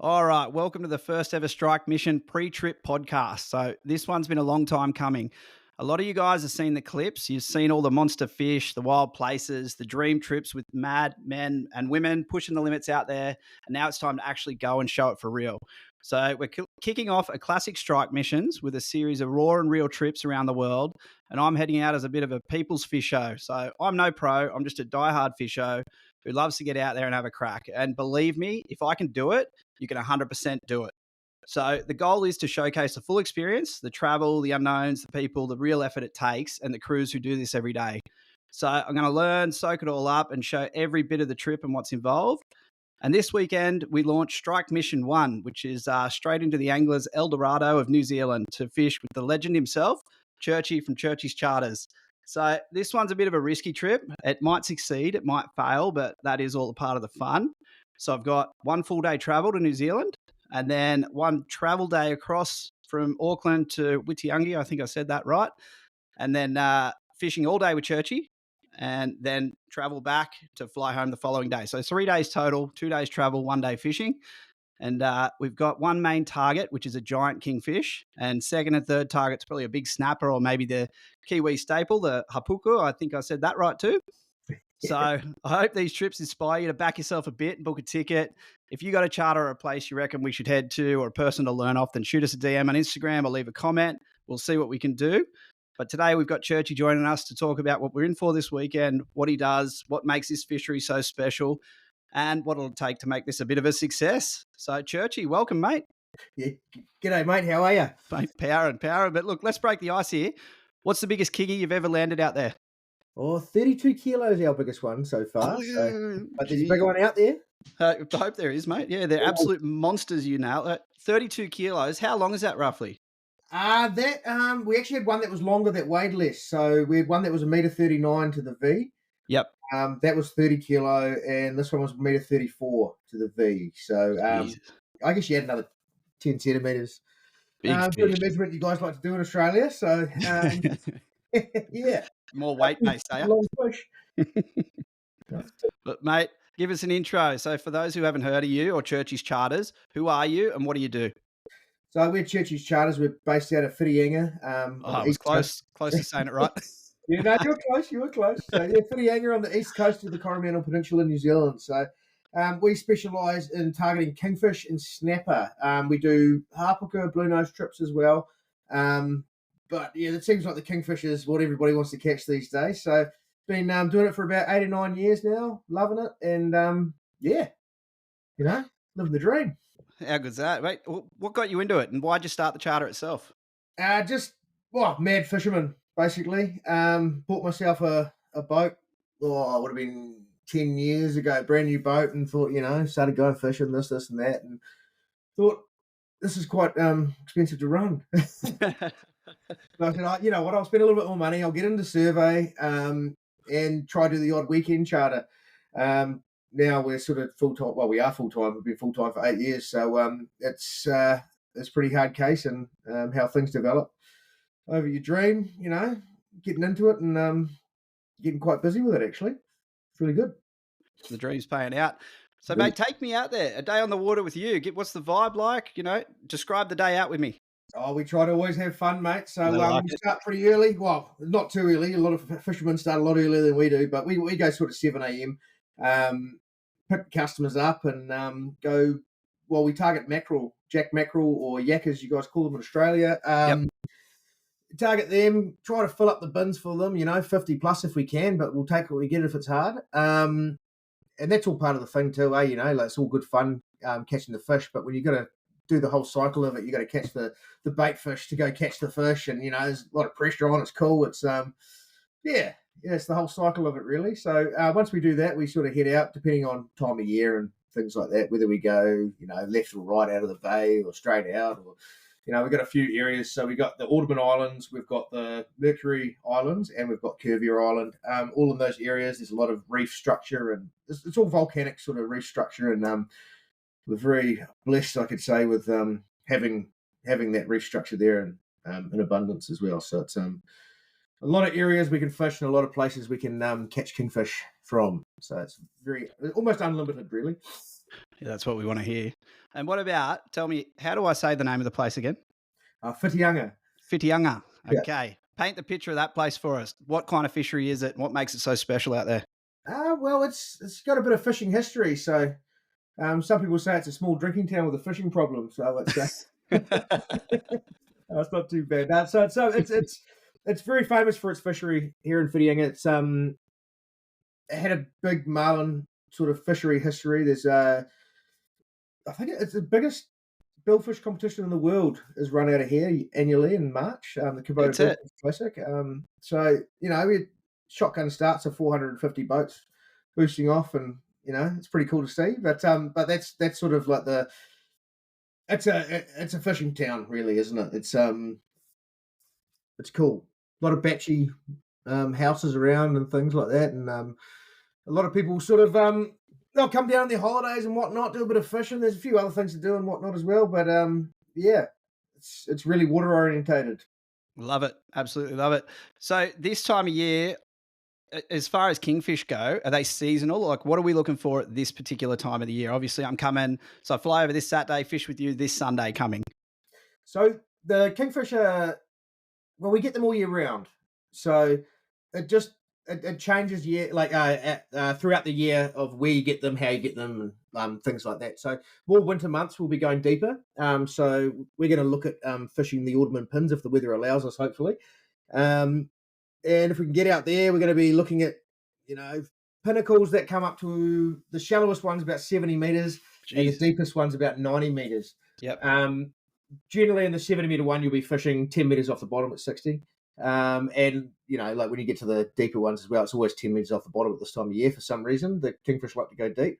All right, welcome to the first ever Strike Mission pre-trip podcast. So this one's been a long time coming. A lot of you guys have seen the clips. You've seen all the monster fish, the wild places, the dream trips with mad men and women pushing the limits out there. And now it's time to actually go and show it for real. So we're kicking off Aclassic Strike Missions with a series of raw and real trips around the world. And I'm heading out as a bit of a people's fisho. So I'm no pro. I'm just a diehard fisho who loves to get out there and have a crack. And believe me, if I can do it, you can 100% do it. So the goal is to showcase the full experience, the travel, the unknowns, the people, the real effort it takes, and the crews who do this every day. So I'm going to learn, soak it all up, and show every bit of the trip and what's involved. And this weekend, we launched Strike Mission 1, which is straight into the angler's El Dorado of New Zealand to fish with the legend himself, Churchy from Churchy's Charters. So this one's a bit of a risky trip. It might succeed, it might fail, but that is all a part of the fun. So I've got one full day travel to New Zealand and then one travel day across from Auckland to Whitiungi. I think I said that right. And then fishing all day with Churchy and then travel back to fly home the following day. So 3 days total, 2 days travel, 1 day fishing. And we've got one main target, which is a giant kingfish. And second and third target's probably a big snapper or maybe the Kiwi staple, the hapuku. I think I said that right too. So I hope these trips inspire you to back yourself a bit and book a ticket. If you got a charter or a place you reckon we should head to or a person to learn off, then shoot us a DM on Instagram or leave a comment. We'll see what we can do. But today we've got Churchy joining us to talk about what we're in for this weekend, what he does, what makes this fishery so special, and what it'll take to make this a bit of a success. So Churchy, welcome, mate. Yeah. G'day, mate. How are you? Mate, power and power. But look, let's break the ice here. What's the biggest kingie you've ever landed out there? Oh, 32 kilos, our biggest one so far. But there's a bigger one out there. I hope there is, mate. Yeah, they're absolute monsters, you know. 32 kilos. How long is that roughly? We actually had one that was longer that weighed less. So we had one that was 1.39 to the V. Yep. That was 30 kilo, and this one was 1.34 to the V. So I guess you had another 10 centimeters. Big doing the measurement you guys like to do in Australia. So yeah. More weight, mate, say Long push. But mate, give us an intro. So for those who haven't heard of you or Churchy's Charters, who are you and what do you do? So we're Churchy's Charters. We're based out of Whitianga. I was close to saying it right. Yeah, no, you were close. So yeah, Whitianga on the east coast of the Coromandel Peninsula, New Zealand. So we specialise in targeting kingfish and snapper. We do hapuku, blue nose trips as well. But yeah, it seems like the kingfish is what everybody wants to catch these days. So been doing it for about 8 or 9 years now, loving it, and yeah, living the dream. How good's that, mate? What got you into it, and why'd you start the charter itself? Mad fisherman, basically. Bought myself a boat. Oh, it would have been 10 years ago, brand new boat, and thought, started going fishing, this, and that, and thought this is quite expensive to run. So I said, you know what, I'll spend a little bit more money. I'll get into survey and try to do the odd weekend charter. Now we're sort of full-time. Well, we are full-time. We've been full-time for 8 years. So it's pretty hard case and how things develop over your dream, getting into it and getting quite busy with it, actually. It's really good. The dream's paying out. So, mate, take me out there. A day on the water with you. What's the vibe like? Describe the day out with me. Oh, we try to always have fun, mate. So we start pretty early. Well, not too early. A lot of fishermen start a lot earlier than we do, but we go sort of 7 a.m., pick customers up and go, well, we target mackerel, jack mackerel or yak as you guys call them in Australia. Target them, try to fill up the bins for them, 50 plus if we can, but we'll take what we get if it's hard. And that's all part of the thing too, it's all good fun catching the fish, but when you've got to do the whole cycle of it, you got to catch the bait fish to go catch the fish, and there's a lot of pressure on. It's cool. It's it's the whole cycle of it really. So once we do that, we sort of head out depending on time of year and things like that, whether we go left or right out of the bay or straight out, or we've got a few areas. So we've got the Audubon Islands, we've got the Mercury Islands, and we've got Curvier Island. All in those areas, there's a lot of reef structure, and it's all volcanic sort of reef structure, and we're very blessed, I could say, with having that reef structure there and in abundance as well. So it's a lot of areas we can fish and a lot of places we can catch kingfish from. So it's almost unlimited, really. Yeah, that's what we want to hear. And what about, tell me, how do I say the name of the place again? Whitianga. Whitianga. Yeah. Okay. Paint the picture of that place for us. What kind of fishery is it? What makes it so special out there? Well, it's got a bit of fishing history. So some people say it's a small drinking town with a fishing problem. So it's not too bad. It's very famous for its fishery here in Whitianga. It had a big marlin sort of fishery history. I think it's the biggest billfish competition in the world is run out of here annually in March. The Kubota That's it. Billfish Classic. So we had shotgun starts of 450 boats boosting off, and it's pretty cool to see. But that's sort of like it's a fishing town, really, isn't it? It's cool. A lot of batchy houses around and things like that, and a lot of people sort of they'll come down on their holidays and whatnot, do a bit of fishing. There's a few other things to do and whatnot as well, but yeah, it's really water orientated. Love it. Absolutely love it. So this time of year, as far as kingfish go, are they seasonal? Like, what are we looking for at this particular time of the year? Obviously, I'm coming, so I fly over this Saturday, fish with you this Sunday coming. So the kingfisher, well, we get them all year round. So it just it changes year throughout the year of where you get them, how you get them, and things like that. So more winter months we'll be going deeper. So we're going to look at fishing the Orderman pins if the weather allows us, hopefully. Um, and if we can get out there, we're going to be looking at pinnacles that come up to the shallowest one's about 70 meters, and the Jeez. deepest one's about 90 meters. Yep. Generally in the 70-meter one, you'll be fishing 10 meters off the bottom at 60. And like when you get to the deeper ones as well, it's always 10 meters off the bottom at this time of year for some reason. The kingfish like to go deep.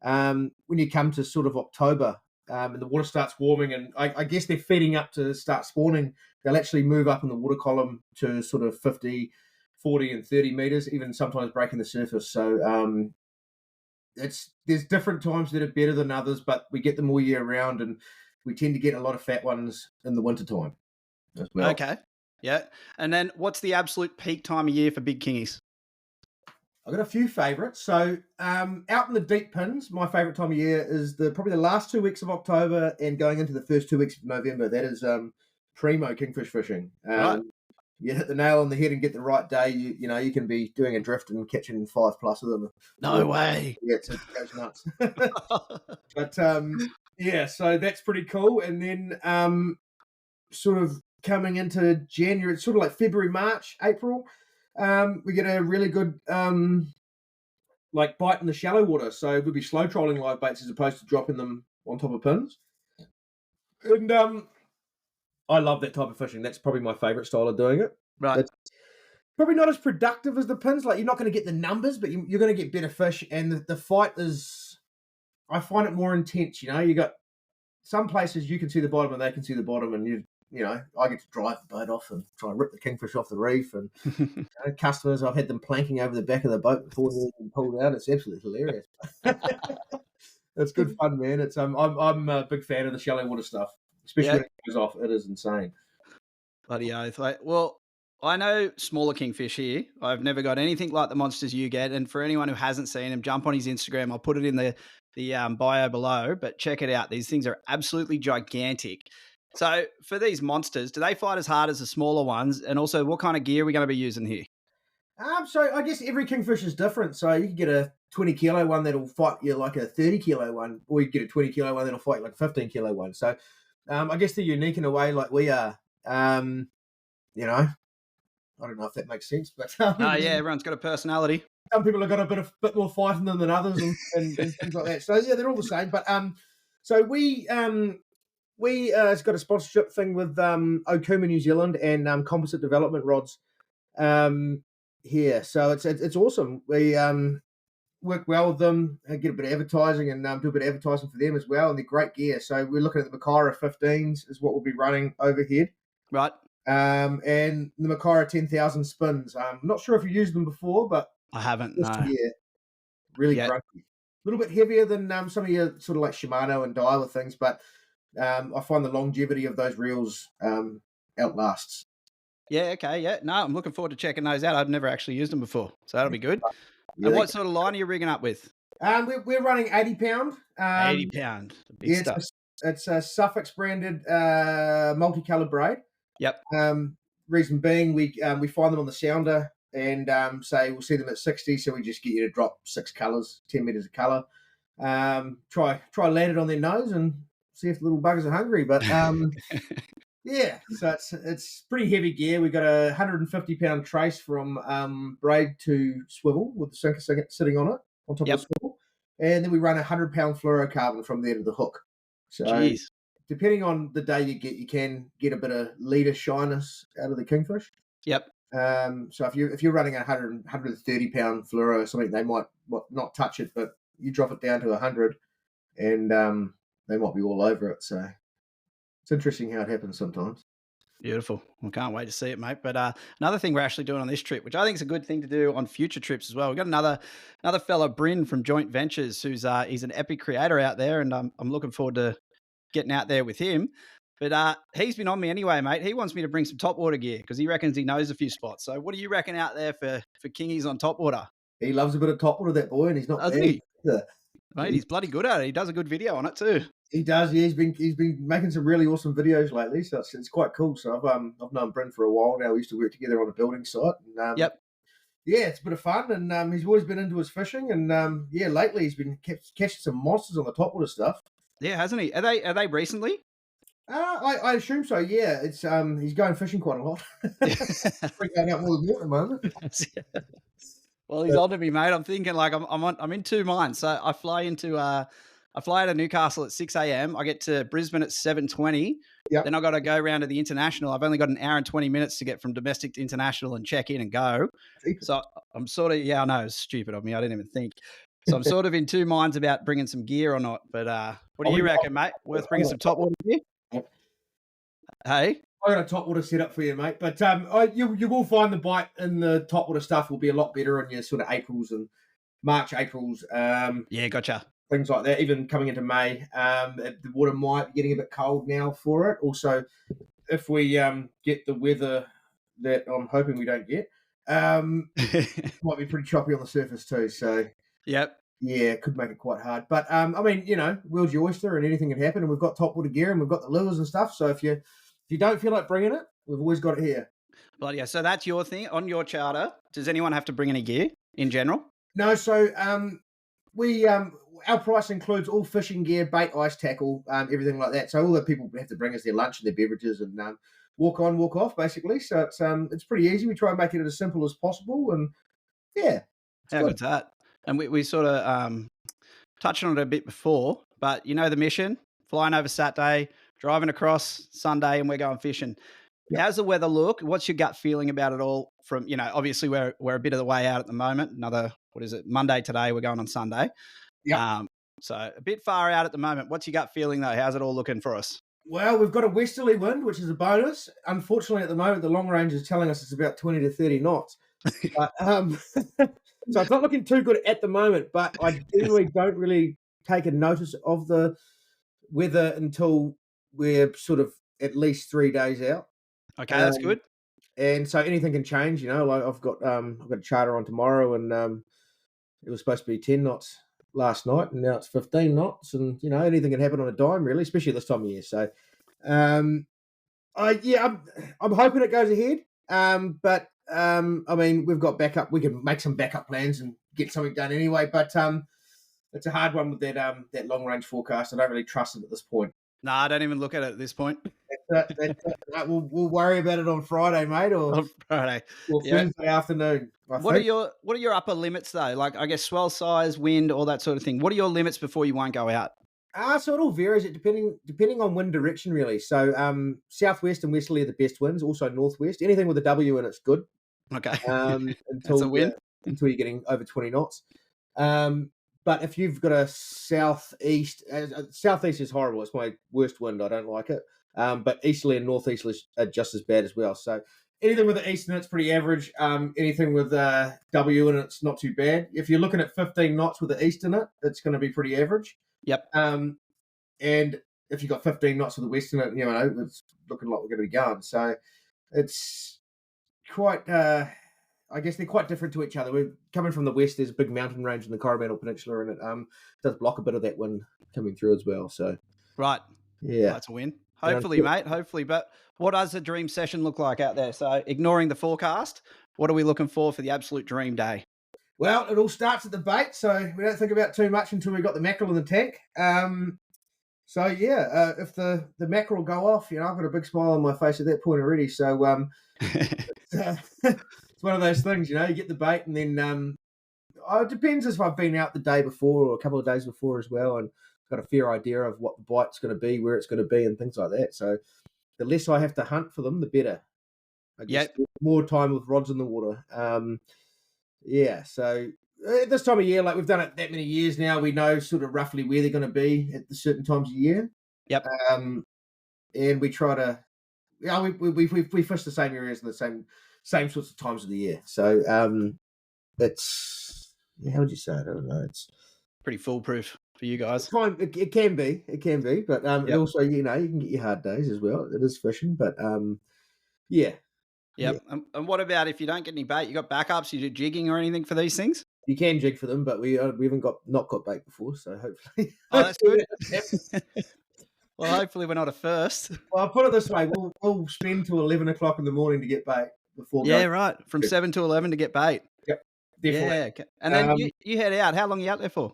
When you come to sort of October, and the water starts warming, and I guess they're feeding up to start spawning, they'll actually move up in the water column to sort of 50, 40, and 30 meters, even sometimes breaking the surface. So there's different times that are better than others, but we get them all year round, and we tend to get a lot of fat ones in the winter time as well. Okay. Yeah. And then what's the absolute peak time of year for big kingies? I've got a few favourites. So out in the deep pins, my favourite time of year is probably the last 2 weeks of October and going into the first 2 weeks of November. That is primo kingfish fishing. Right. You hit the nail on the head and get the right day. You can be doing a drift and catching 5+ of them. No way. Yeah, it goes nuts. But yeah, so that's pretty cool. And then sort of coming into January, it's sort of like February, March, April. We get a really good bite in the shallow water. So we'll be slow trolling live baits as opposed to dropping them on top of pins. And I love that type of fishing. That's probably my favourite style of doing it. Right. It's probably not as productive as the pins. Like, you're not going to get the numbers, but you're going to get better fish. And the fight is, I find it more intense. You got some places you can see the bottom and they can see the bottom, and I get to drive the boat off and try and rip the kingfish off the reef. And customers, I've had them planking over the back of the boat before they're even pulled out. It's absolutely hilarious. It's good fun, man. It's I'm a big fan of the shallow water stuff, especially when it goes off. It is insane. Bloody oath. Well, I know smaller kingfish here. I've never got anything like the monsters you get. And for anyone who hasn't seen him, jump on his Instagram. I'll put it in the bio below, but check it out. These things are absolutely gigantic. So for these monsters, do they fight as hard as the smaller ones? And also, what kind of gear are we going to be using here? So I guess every kingfish is different. So you can get a 20-kilo one that'll fight you like a 30-kilo one, or you get a 20-kilo one that'll fight you like a 15-kilo one. So I guess they're unique in a way, like we are. I don't know if that makes sense, but Yeah, everyone's got a personality. Some people have got a bit more fight in them than others, and things like that. So yeah, they're all the same. But so we it's got a sponsorship thing with Okuma New Zealand and Composite Development Rods here. So it's awesome. We work well with them, get a bit of advertising, and do a bit of advertising for them as well. And they're great gear. So we're looking at the Makara 15s is what we'll be running overhead. Right. And the Makara 10,000 spins. I'm not sure if you used them before, but I haven't. No. Year, really grumpy. A little bit heavier than some of your sort of like Shimano and Daiwa things, but I find the longevity of those reels outlasts. Yeah, okay, yeah. No, I'm looking forward to checking those out. I've never actually used them before, so that'll be good. Yeah, And what sort of line are you rigging up with? We're running 80 pound. 80 pound, the big Yeah, stuff. it's a Suffolk branded multicolored braid. Yep. Reason being, we find them on the sounder and say we'll see them at 60, so we just get you to drop 6 colours, 10 meters of colour. Try land it on their nose and see if the little buggers are hungry. But yeah, so it's pretty heavy gear. We've got a 150 pound trace from braid to swivel with the sinker sitting on it on top of the Yep. swivel, and then we run a 100 pound fluorocarbon from there to the hook. So Jeez. depending on the day you can get a bit of leader shyness out of the kingfish. Yep. So if you're running a 130 pound fluoro or something, they might not touch it, but you drop it down to 100, and they might be all over it. So it's interesting how it happens sometimes. Beautiful. I can't wait to see it, mate. But another thing we're actually doing on this trip, which I think is a good thing to do on future trips as well. We've got another fellow, Bryn from Joint Ventures, who's he's an epic creator out there, and I'm looking forward to getting out there with him. But he's been on me anyway, mate. He wants me to bring some top water gear because he reckons he knows a few spots. So what do you reckon out there for kingies on top water? He loves a bit of top water, that boy, and he's not Doesn't bad. he? Mate, he's bloody good at it. He does a good video on it too. He does. Yeah, he's been making some really awesome videos lately, so it's quite cool. So I've known Bryn for a while now. We used to work together on a building site, and Yep. yeah, it's a bit of fun. And he's always been into his fishing, and yeah, lately he's been catching some monsters on the topwater stuff. Yeah, hasn't he? Are they recently? I assume so. Yeah, it's he's going fishing quite a lot. Freaking out more than me at the moment. Well, he's on to me, mate. I'm thinking like I'm in two minds. So I fly out of Newcastle at 6 a.m. I get to Brisbane at 7:20. Yep. Then I got to go round to the international. I've only got an hour and 20 minutes to get from domestic to international and check in and go. So I'm sort of, I know it's stupid of me. I didn't even think. So I'm sort of in two minds about bringing some gear or not. But what do you reckon, mate? Worth bringing some top water gear? Hey? I got a top water set up for you, mate. But you will find the bite in the top water stuff will be a lot better in your sort of Aprils and March, Aprils. Yeah, gotcha. Things like that, even coming into May. The water might be getting a bit cold now for it. Also, if we get the weather that I'm hoping we don't get, it might be pretty choppy on the surface too. So, yep. Yeah, it could make it quite hard. But, I mean, world's your oyster and anything can happen. And we've got top water gear and we've got the lures and stuff. So if you don't feel like bringing it, we've always got it here. Bloody yeah. So that's your thing. On your charter, does anyone have to bring any gear in general? No, so we our price includes all fishing gear, bait, ice tackle, everything like that. So all the people have to bring is their lunch and their beverages and walk on, walk off, basically. So it's pretty easy. We try and make it as simple as possible, and yeah, how good's that? And we sort of touched on it a bit before, but you know the mission: flying over Saturday, driving across Sunday, and we're going fishing. Yep. How's the weather look? What's your gut feeling about it all? From obviously we're a bit of the way out at the moment. Another Monday today. We're going on Sunday. Yeah. So a bit far out at the moment. What's your gut feeling though? How's it all looking for us? Well, we've got a westerly wind, which is a bonus. Unfortunately, at the moment, the long range is telling us it's about 20 to 30 knots. But, so it's not looking too good at the moment. But I generally don't really take a notice of the weather until we're sort of at least 3 days out. Okay, that's good. And so anything can change. Like I've got a charter on tomorrow, and it was supposed to be 10 knots last night, and now it's 15 knots, and anything can happen on a dime, really, especially this time of year. So, I'm hoping it goes ahead. But I mean, we've got backup. We can make some backup plans and get something done anyway. But it's a hard one with that long range forecast. I don't really trust it at this point. No, I don't even look at it at this point. We'll worry about it on Friday, mate, or on Friday, or Thursday afternoon. What are your upper limits though? Like I guess swell size, wind, all that sort of thing. What are your limits before you won't go out? So it all varies. Depending on wind direction, really. So southwest and westerly are the best winds. Also northwest. Anything with a W in it's good. Okay. Until a win. Until you're getting over 20 knots. But if you've got a southeast is horrible. It's my worst wind. I don't like it. But easterly and northeasterly are just as bad as well. So anything with the east in it's pretty average. Anything with W in it's not too bad. If you're looking at 15 knots with the east in it, it's going to be pretty average. Yep. And if you've got 15 knots with the west in it, it's looking like we're going to be going. So it's quite. I guess they're quite different to each other. We're coming from the west. There's a big mountain range in the Coromandel Peninsula, and it does block a bit of that wind coming through as well. So Right. Well, yeah, that's a win. and Hopefully, mate. Hopefully. But what does a dream session look like out there? So, ignoring the forecast, what are we looking for the absolute dream day? well, it all starts at the bait, so we don't think about too much until we've got the mackerel in the tank. So yeah, if the mackerel go off, I've got a big smile on my face at that point already. So it's one of those things, you get the bait, and then it depends if I've been out the day before or a couple of days before as well, and got a fair idea of what the bite's going to be, where it's going to be, and things like that. So the less I have to hunt for them, the better. I guess more time with rods in the water. Yeah, so at this time of year, like we've done it that many years now, we know sort of roughly where they're going to be at the certain times of year. Yep. And we try to, we fish the same areas in the same sorts of times of the year. So it's, how would you say it? I don't know. It's pretty foolproof for you guys. It can be, but and also you can get your hard days as well. It is fishing, but yeah. Yep. Yeah. And what about if you don't get any bait? You got backups? You do jigging or anything for these things? You can jig for them, but we haven't got bait before, so hopefully. Oh, that's good. Well, hopefully we're not a first. Well, I'll put it this way: we'll spend till 11 o'clock in the morning to get bait before. Yeah, right. From 7 to 11 to get bait. Yep, definitely. Yeah, okay. And then you head out. How long are you out there for?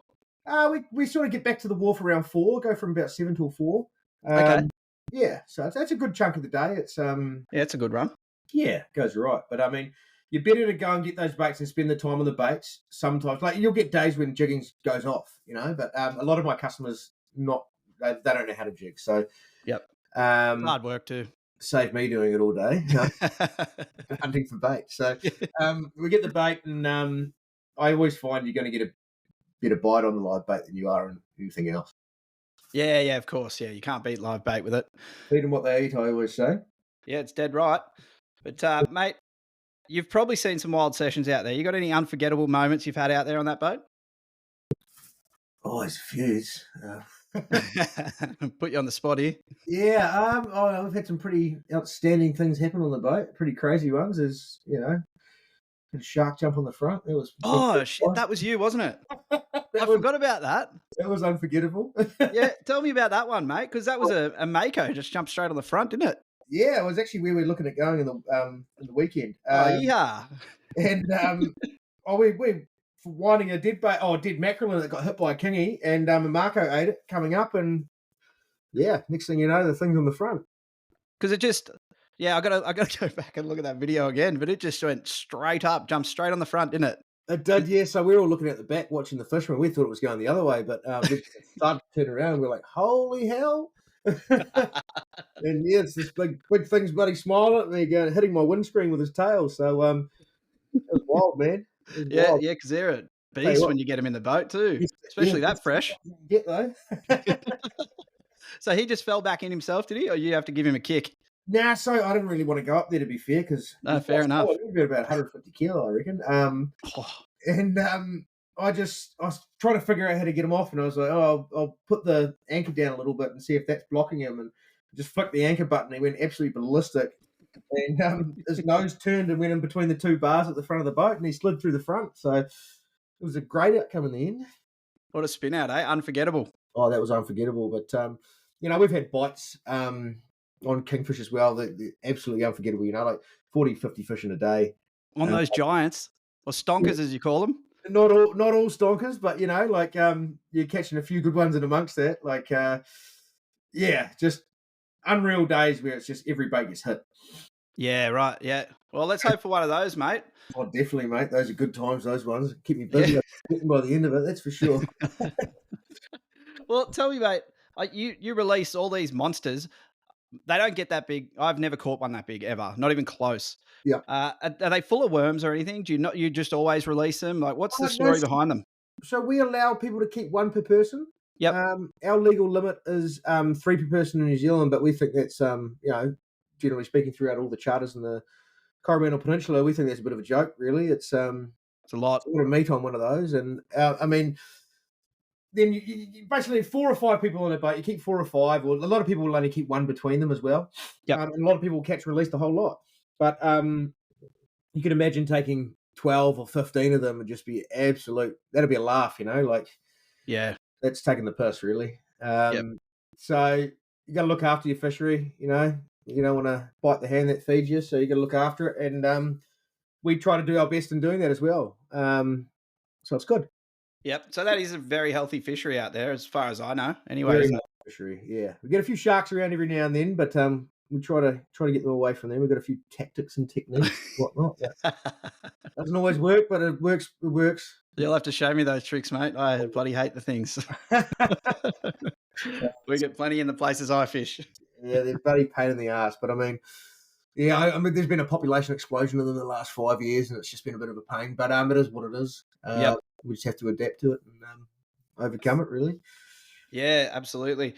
We sort of get back to the wharf around 4. Go from about 7 till 4. Okay. Yeah, so that's a good chunk of the day. It's yeah, it's a good run. Yeah, goes right. But I mean, you're better to go and get those baits and spend the time on the baits. Sometimes, like you'll get days when jigging goes off, But a lot of my customers they don't know how to jig, so yep, hard work too. Save me doing it all day, hunting for bait. So we get the bait, and I always find you're going to get a better bite on the live bait than you are on anything else. Yeah, of course. Yeah, you can't beat live bait with it. Feed them what they eat, I always say. Yeah, it's dead right. But mate, you've probably seen some wild sessions out there. You got any unforgettable moments you've had out there on that boat? Oh, there's a few. Put you on the spot here. Yeah, I've had some pretty outstanding things happen on the boat. Pretty crazy ones. There's, a shark jump on the front. That was shit. That was you, wasn't it? I forgot about that. That was unforgettable. Yeah, tell me about that one, mate. Because that was a mako just jumped straight on the front, didn't it? Yeah, it was actually where we were looking at going in the weekend. Yeah. And we're winding a dead mackerel, and it got hit by a kingie, and a mako ate it coming up, and yeah, next thing you know, the thing's on the front. Because it just, I gotta go back and look at that video again, but it just went straight up, jumped straight on the front, didn't it? It did, yeah. So we were all looking at the back, watching the fishermen. We thought it was going the other way, but we started to turn around, and we're like, "Holy hell!" And yeah, it's this big thing's bloody smiling at me, hitting my windscreen with his tail. So it was wild, man. Yeah, because they're a beast when you get them in the boat too, especially that fresh. Get though. So he just fell back in himself, did he, or you have to give him a kick? Nah, so I didn't really want to go up there, to be fair, because fair enough. He was about 150 kilo, I reckon. And I was trying to figure out how to get him off, and I was like, I'll put the anchor down a little bit and see if that's blocking him, and just flicked the anchor button. He went absolutely ballistic, and his nose turned and went in between the two bars at the front of the boat, and he slid through the front. So it was a great outcome in the end. What a spin out, eh? Unforgettable. Oh, that was unforgettable. But we've had bites on Kingfish as well. They're absolutely unforgettable. Like 40, 50 fish in a day on those giants, or stonkers as you call them. Not all stonkers, but you're catching a few good ones in amongst that. Just unreal days where it's just every bait gets hit. Yeah, right. Yeah. Well, let's hope for one of those, mate. Oh, definitely, mate. Those are good times. Those ones keep me busy by the end of it. That's for sure. Well, tell me, mate. You release all these monsters. They don't get that big. I've never caught one that big ever. Not even close. Yeah. Are they full of worms or anything? You just always release them? Like, what's the story behind them? So we allow people to keep one per person. Yep. Our legal limit is 3 per person in New Zealand, but we think that's generally speaking throughout all the charters in the Coromandel Peninsula, we think that's a bit of a joke. Really, it's a lot. It's a lot of meat on one of those, and then you basically 4 or 5 people on a boat. You keep 4 or 5, or a lot of people will only keep one between them as well. Yep. And a lot of people will catch and release the whole lot. But you can imagine taking 12 or 15 of them would just be absolute. That'd be a laugh, like Yeah. that's taking the piss, really. Yep. So you got to look after your fishery. You don't want to bite the hand that feeds you, so you got to look after it. And we try to do our best in doing that as well. So it's good. Yep. So that is a very healthy fishery out there, as far as I know. Anyway, Very isn't healthy fishery. Yeah, we get a few sharks around every now and then, but we try to get them away from them. We've got a few tactics and techniques, whatnot. Yeah. it? Doesn't always work, but it works. It works. You'll have to show me those tricks, mate. I bloody hate the things. We get plenty in the places I fish. Yeah, they're bloody pain in the ass. But I mean, yeah, I mean, there's been a population explosion of them in the last 5 years, and it's just been a bit of a pain. But it is what it is. Yep. We just have to adapt to it and overcome it, really. Yeah, absolutely.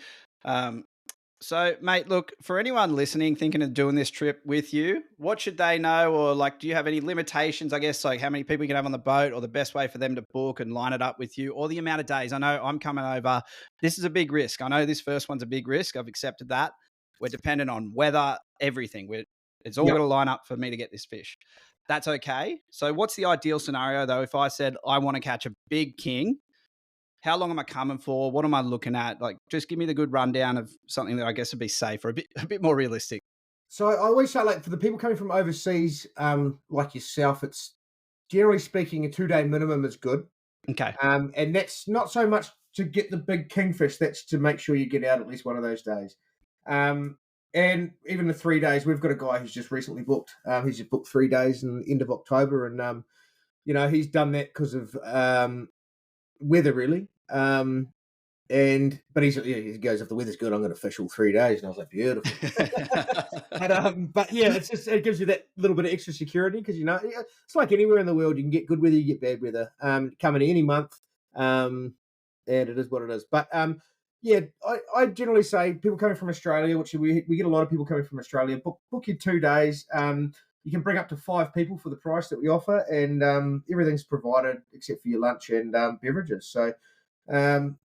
So, mate, look, for anyone listening, thinking of doing this trip with you, what should they know? Or, like, do you have any limitations, I guess, like how many people you can have on the boat, or the best way for them to book and line it up with you, or the amount of days? I know I'm coming over. This is a big risk. I know this first one's a big risk. I've accepted that. We're dependent on weather, everything. It's all Yep. got to line up for me to get this fish. That's okay. So, what's the ideal scenario, though, if I said I want to catch a big king? How long am I coming for? What am I looking at? Like, just give me the good rundown of something that I guess would be safe or a bit more realistic. So I always say, like, for the people coming from overseas, like yourself, it's generally speaking a 2-day minimum is good. Okay. And that's not so much to get the big kingfish. That's to make sure you get out at least one of those days. And even the 3 days, we've got a guy who's just recently booked. He's just booked 3 days in the end of October, and he's done that because of weather, really. But he goes, if the weather's good, I'm going to fish all 3 days. And I was like, beautiful. But yeah, it gives you that little bit of extra security because it's like anywhere in the world. You can get good weather, you get bad weather. Coming any month, and it is what it is. But yeah, I generally say people coming from Australia, which we get a lot of people coming from Australia. Book your 2 days. You can bring up to 5 people for the price that we offer, and everything's provided except for your lunch and beverages. So,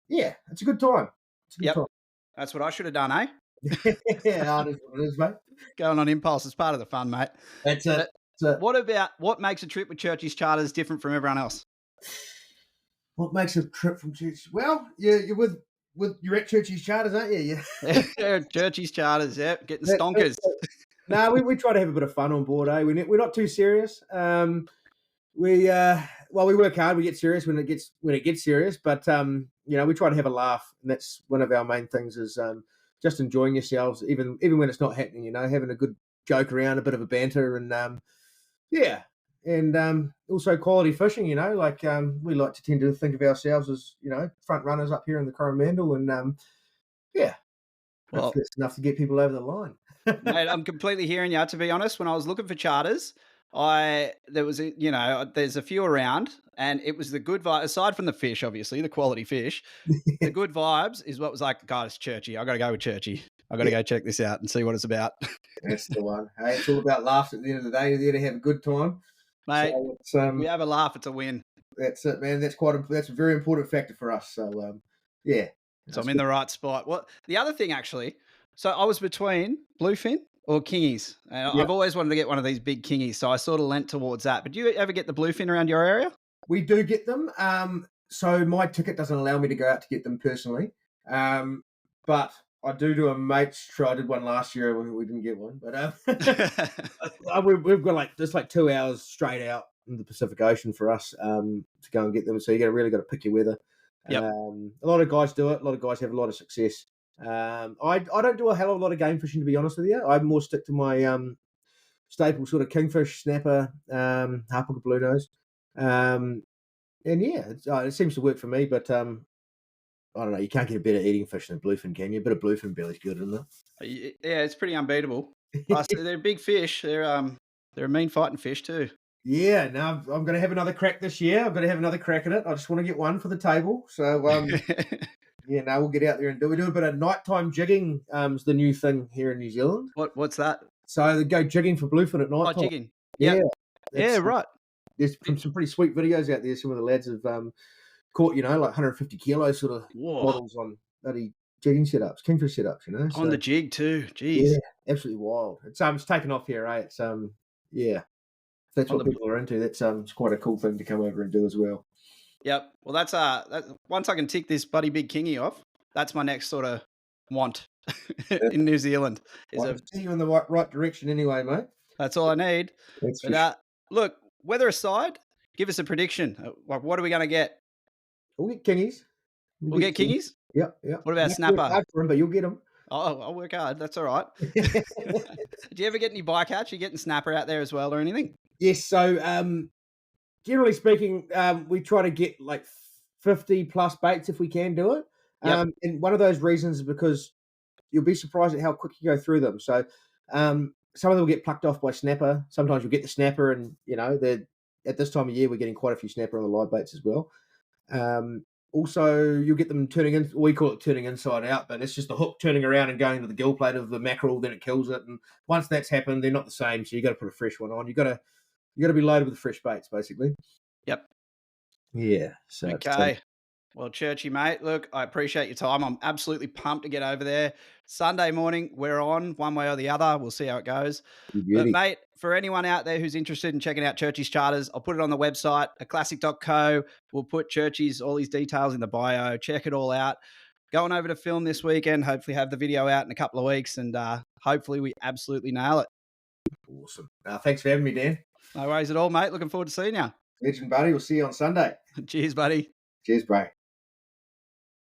yeah, it's a good time. It's a good time. That's what I should have done, eh? Yeah, it is what it is, mate. Going on impulse is part of the fun, mate. That's it. What makes a trip with Churchy's charters different from everyone else? What makes a trip from Churchy? Well, you're with you're at Churchy's charters, aren't you? Yeah, Churchy's charters, yeah, getting stonkers. No, we try to have a bit of fun on board, eh? We're not too serious. We work hard. We get serious when it gets serious, but we try to have a laugh, and that's one of our main things is just enjoying yourselves, even when it's not happening. Having a good joke around, a bit of a banter, and also quality fishing. We like to tend to think of ourselves as front runners up here in the Coromandel, and well, that's enough to get people over the line. Mate, I'm completely hearing you. To be honest, when I was looking for charters, there's a few around, and it was the good vibe. Aside from the fish, obviously the quality fish, the good vibes is what was like. God, it's Churchy. I got to go with Churchy. I got to go check this out and see what it's about. That's the one. Hey, it's all about laughs at the end of the day. You're there to have a good time, mate. So we have a laugh, it's a win. That's it, man. That's a very important factor for us. So yeah. So I'm in the right spot. What the other thing actually? So I was between bluefin or kingies. And I've always wanted to get one of these big kingies, so I sort of leant towards that. But do you ever get the bluefin around your area? We do get them. So my ticket doesn't allow me to go out to get them personally. But I do a mate's try. I did one last year. We didn't get one. But we've got just 2 hours straight out in the Pacific Ocean for us to go and get them. So you really got to pick your weather. Yep. A lot of guys do it. A lot of guys have a lot of success. I don't do a hell of a lot of game fishing, to be honest with you. I more stick to my staple sort of kingfish, snapper, harpooker, blue nose. And yeah, it seems to work for me, but I don't know. You can't get a better eating fish than bluefin, can you? A bit of bluefin belly's good, isn't it? Yeah, it's pretty unbeatable. Plus, they're big fish. They're a mean fighting fish too. Yeah, now I'm going to have another crack this year. I'm going to have another crack at it. I just want to get one for the table. So, yeah, we'll get out there and we do a bit of nighttime jigging. Is the new thing here in New Zealand. What's that? So they go jigging for bluefin at night. Oh, jigging. Yeah, right. There's some pretty sweet videos out there. Some of the lads have caught, 150 kilo sort of models on bloody jigging setups, kingfish setups, On the jig too. Jeez. Yeah, absolutely wild. It's taken off here, eh? It's yeah. that's On what the people are into, that's it's quite a cool thing to come over and do as well. Yep. Well, that's once I can tick this bloody big kingie off, that's my next sort of want Yeah. in New Zealand. Is Well, I a can steer you in the right direction anyway, mate. That's all I need. That's for But sure. look, weather aside, give us a prediction. Like, what are we going to get? We'll get kingies. We'll get Some. kingies. Yep, yep. What You about have to work snapper? hard for 'em, but you'll get them. Oh, I'll work hard. That's all right. Did you ever get any bycatch? You getting snapper out there as well or anything? Yes, so, generally speaking, we try to get, like, 50 plus baits if we can do it. Yep. And one of those reasons is because you'll be surprised at how quick you go through them. So, some of them will get plucked off by snapper. Sometimes you'll get the snapper and, they're at this time of year, we're getting quite a few snapper on the live baits as well. Also, you'll get them turning in. We call it turning inside out, but it's just the hook turning around and going to the gill plate of the mackerel. Then it kills it, and once that's happened, they're not the same. So you got to put a fresh one on. You got to be loaded with fresh baits, basically. Yep. Yeah. So Okay. Well, Churchy, mate, look, I appreciate your time. I'm absolutely pumped to get over there. Sunday morning, we're on one way or the other. We'll see how it goes. But, beauty. mate, for anyone out there who's interested in checking out Churchy's charters, I'll put it on the website, aclassic.co. We'll put Churchy's, all his details in the bio. Check it all out. Going over to film this weekend. Hopefully have the video out in a couple of weeks, and hopefully we absolutely nail it. Awesome. Thanks for having me, Dan. No worries at all, mate. Looking forward to seeing you. Legend, buddy. We'll see you on Sunday. Cheers, buddy. Cheers, bro.